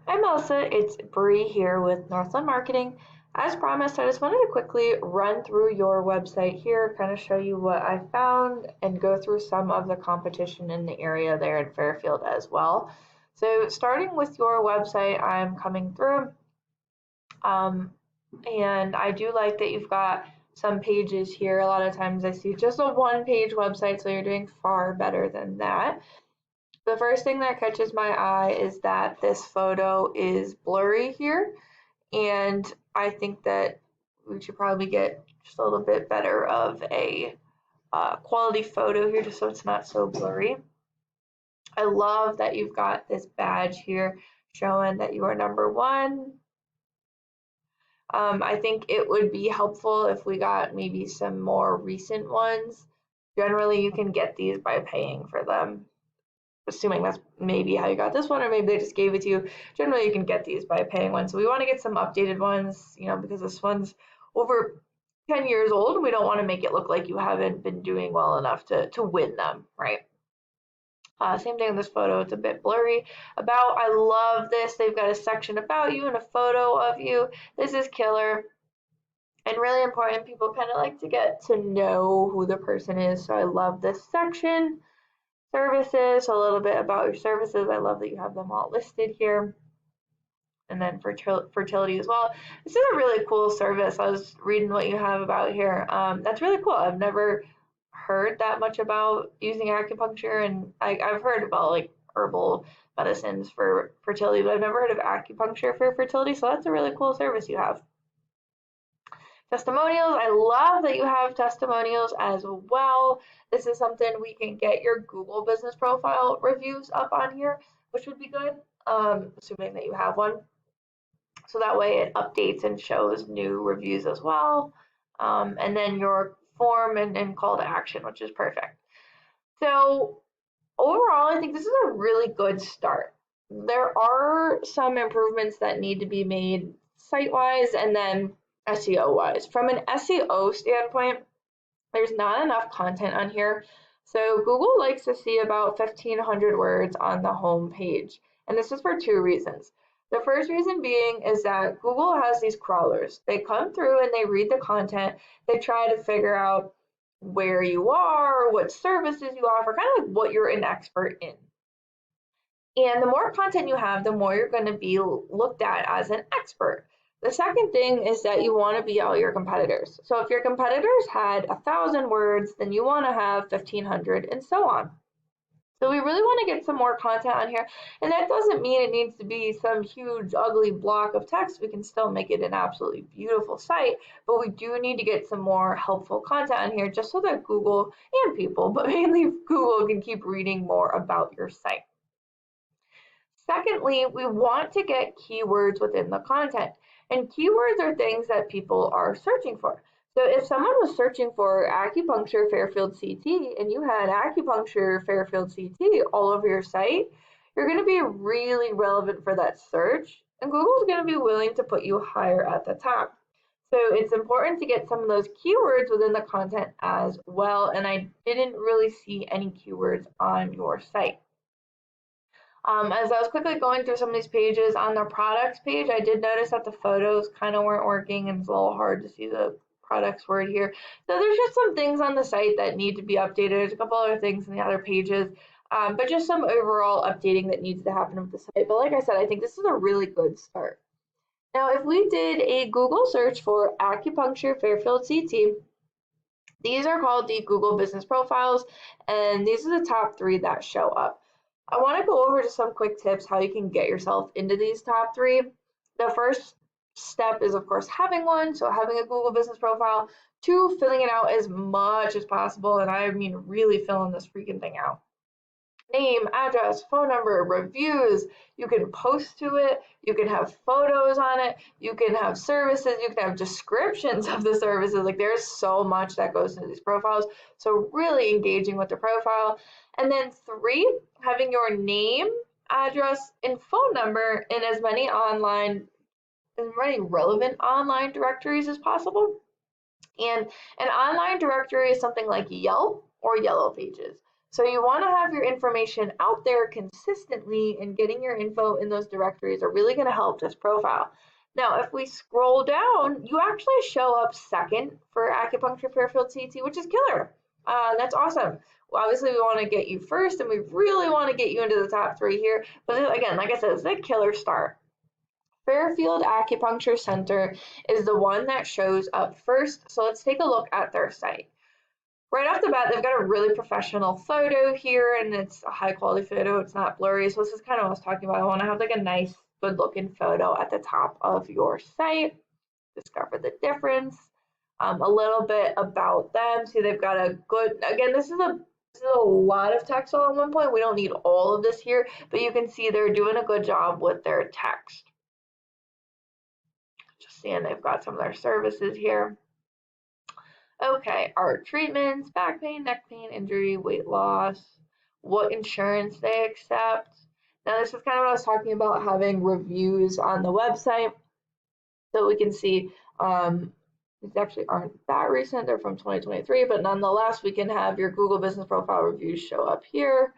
Hi Melissa, it's Bree here with Northland Marketing. As promised, I just wanted to quickly run through your website here, kind of show you what I found and go through some of the competition in the area there in Fairfield as well. So starting with your website, I'm coming through um, and I do like that you've got some pages here. A lot of times I see just a one-page website, so you're doing far better than that. The first thing that catches my eye is that this photo is blurry here, and I think that we should probably get just a little bit better of a quality photo here just so it's not so blurry. I love that you've got this badge here showing that you are number one. I think it would be helpful if we got maybe some more recent ones. Generally, you can get these by paying for them, assuming that's maybe how you got this one, or maybe they just gave it to you. Generally, you can get these by paying one. So we want to get some updated ones, because this one's over 10 years old, and we don't want to make it look like you haven't been doing well enough to win them, right? Same thing in this photo, it's a bit blurry. About, I love this. They've got a section about you and a photo of you. This is killer. And really important, people kind of like to get to know who the person is. So I love this section. Services, so a little bit about your services. I love that you have them all listed here. And then fertility as well. This is a really cool service. I was reading what you have about here. That's really cool. I've never heard that much about using acupuncture, and I've heard about like herbal medicines for fertility, but I've never heard of acupuncture for fertility. So that's a really cool service you have. Testimonials, I love that you have testimonials as well. This is something we can get your Google business profile reviews up on here, which would be good, assuming that you have one. So that way it updates and shows new reviews as well. And then your form and call to action, which is perfect. So overall, I think this is a really good start. There are some improvements that need to be made site-wise and then SEO-wise. From an SEO standpoint, there's not enough content on here. So Google likes to see about 1,500 words on the home page. And this is for two reasons. The first reason being is that Google has these crawlers. They come through and they read the content. They try to figure out where you are, what services you offer, kind of like what you're an expert in. And the more content you have, the more you're going to be looked at as an expert. The second thing is that you want to beat out your competitors. So if your competitors had 1,000 words, then you want to have 1,500 and so on. So we really want to get some more content on here. And that doesn't mean it needs to be some huge, ugly block of text. We can still make it an absolutely beautiful site, but we do need to get some more helpful content on here just so that Google and people, but mainly Google, can keep reading more about your site. Secondly, we want to get keywords within the content. And keywords are things that people are searching for. So if someone was searching for acupuncture Fairfield CT and you had acupuncture Fairfield CT all over your site, you're going to be really relevant for that search, and Google's going to be willing to put you higher at the top. So it's important to get some of those keywords within the content as well, and I didn't really see any keywords on your site. As I was quickly going through some of these pages, on the products page, I did notice that the photos kind of weren't working and it's a little hard to see the products word here. So there's just some things on the site that need to be updated. There's a couple other things in the other pages, but just some overall updating that needs to happen with the site. But like I said, I think this is a really good start. Now, if we did a Google search for acupuncture Fairfield CT, these are called the Google business profiles, and these are the top 3 that show up. I want to go over just some quick tips how you can get yourself into these top 3. The first step is, of course, having one, so having a Google business profile. 2, filling it out as much as possible, and I mean really filling this freaking thing out. Name, address, phone number, reviews. You can post to it. You can have photos on it. You can have services. You can have descriptions of the services. Like, there's so much that goes into these profiles. So really engaging with the profile. And then 3, having your name, address, and phone number in as many relevant online directories as possible. And an online directory is something like Yelp or Yellow Pages. So you want to have your information out there consistently, and getting your info in those directories are really going to help this profile. Now, if we scroll down, you actually show up second for Acupuncture Fairfield CT, which is killer. That's awesome. Well, obviously, we want to get you first, and we really want to get you into the top 3 here. But again, like I said, it's a killer start. Fairfield Acupuncture Center is the one that shows up first. So let's take a look at their site. Right off the bat, they've got a really professional photo here, and it's a high quality photo. It's not blurry. So this is kind of what I was talking about. I want to have like a nice, good looking photo at the top of your site. Discover the difference. A little bit about them. See, they've got a good, again, this is a lot of text all at one point. We don't need all of this here, but you can see they're doing a good job with their text. Just seeing they've got some of their services here. Okay, our treatments, back pain, neck pain, injury, weight loss, what insurance they accept. Now this is kind of what I was talking about, having reviews on the website. So we can see these actually aren't that recent, they're from 2023, but nonetheless, we can have your Google Business Profile reviews show up here,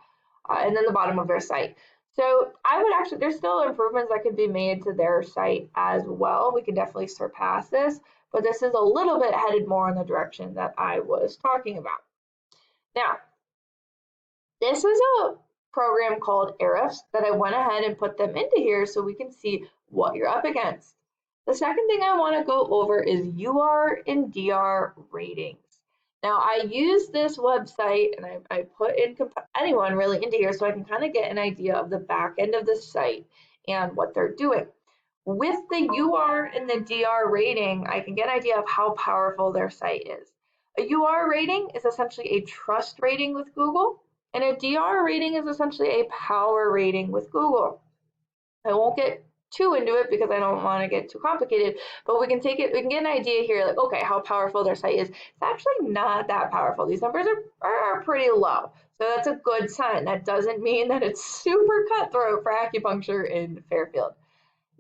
and then the bottom of their site. So I would actually, there's still improvements that could be made to their site as well. We can definitely surpass this, but this is a little bit headed more in the direction that I was talking about. Now, this is a program called Ahrefs that I went ahead and put them into here so we can see what you're up against. The second thing I want to go over is UR and DR ratings. Now, I use this website, and I put in anyone really into here so I can kind of get an idea of the back end of the site and what they're doing. With the UR and the DR rating, I can get an idea of how powerful their site is. A UR rating is essentially a trust rating with Google, and a DR rating is essentially a power rating with Google. I won't get too into it because I don't want to get too complicated, but we can get an idea here, like, okay, how powerful their site is. It's actually not that powerful. These numbers are pretty low. So that's a good sign. That doesn't mean that it's super cutthroat for acupuncture in Fairfield.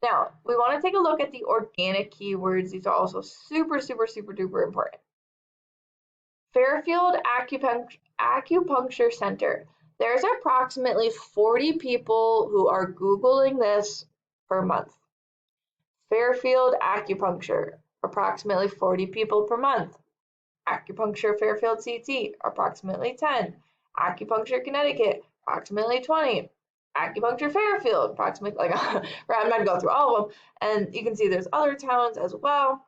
Now, we want to take a look at the organic keywords. These are also super, super, super duper important. Fairfield Acupuncture Center. There's approximately 40 people who are Googling this per month. Fairfield Acupuncture, approximately 40 people per month. Acupuncture Fairfield CT, approximately 10. Acupuncture Connecticut, approximately 20. Acupuncture Fairfield, approximately, like, I'm not going to go through all of them. And you can see there's other towns as well.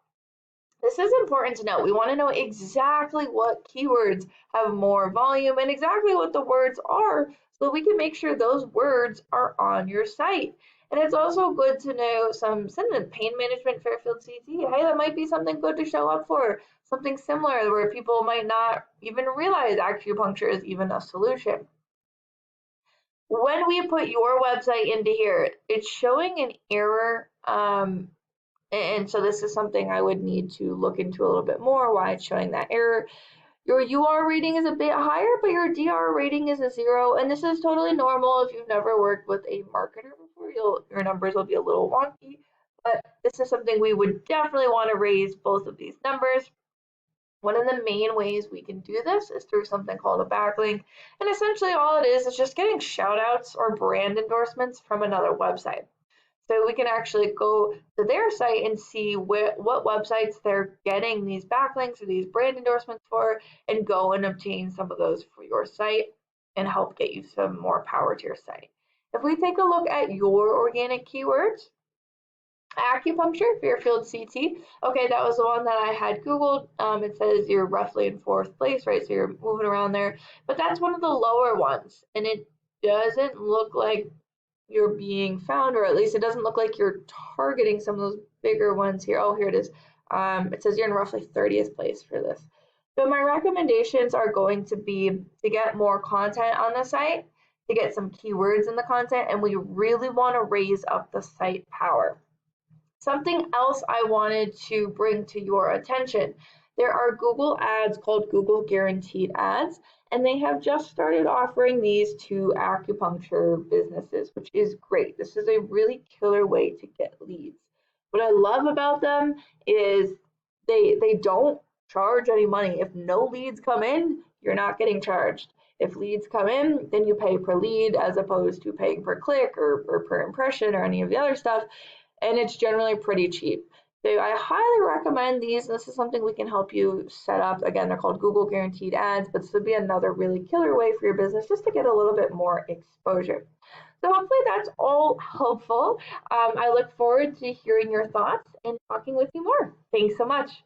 This is important to know. We want to know exactly what keywords have more volume and exactly what the words are so we can make sure those words are on your site. And it's also good to know some synonym, pain management, Fairfield CT. Hey, that might be something good to show up for, something similar where people might not even realize acupuncture is even a solution. When we put your website into here, it's showing an error. And so this is something I would need to look into a little bit more, why it's showing that error. Your UR rating is a bit higher, but your DR rating is a 0. And this is totally normal. If you've never worked with a marketer before, your numbers will be a little wonky. But this is something we would definitely want to raise both of these numbers. One of the main ways we can do this is through something called a backlink. And essentially all it is just getting shout outs or brand endorsements from another website. So we can actually go to their site and see what websites they're getting these backlinks or these brand endorsements for, and go and obtain some of those for your site and help get you some more power to your site. If we take a look at your organic keywords, acupuncture, Fairfield CT. Okay, that was the one that I had Googled. It says you're roughly in 4th place, right? So you're moving around there, but that's one of the lower ones, and it doesn't look like you're being found, or at least it doesn't look like you're targeting some of those bigger ones here. Oh, here it is. It says you're in roughly 30th place for this. So my recommendations are going to be to get more content on the site, to get some keywords in the content, and we really want to raise up the site power. Something else I wanted to bring to your attention. There are Google ads called Google Guaranteed Ads, and they have just started offering these to acupuncture businesses, which is great. This is a really killer way to get leads. What I love about them is they don't charge any money. If no leads come in, you're not getting charged. If leads come in, then you pay per lead as opposed to paying per click or per impression or any of the other stuff. And it's generally pretty cheap. So I highly recommend these. This is something we can help you set up. Again, they're called Google Guaranteed Ads, but this would be another really killer way for your business just to get a little bit more exposure. So hopefully that's all helpful. I look forward to hearing your thoughts and talking with you more. Thanks so much.